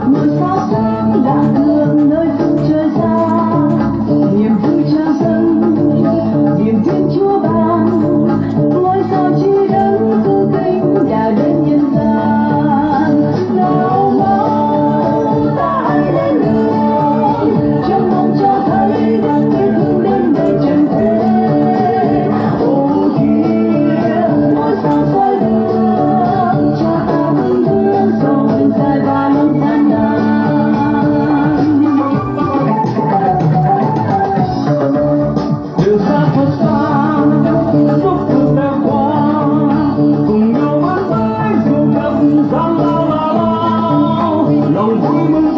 một ngôi sao sáng lạ thường nơi phương trời xa, niềm vui tràn dâng niềm thiên chúa ban, ngôi sao chi đấng cứu tinh đã đến nhân gian. Nào mau ta hãy lên đường, trong mong cho thấy đang quê hương đến đây trần thế. Ô kìa ngôi sao soi đường cho ta vững bước dòng đường dài và lòng gian nan. Đường xa thật xa giúp cuộc đời qua, cùng nhau vươn tới dù gặp gian lao lao, lòng vui mừng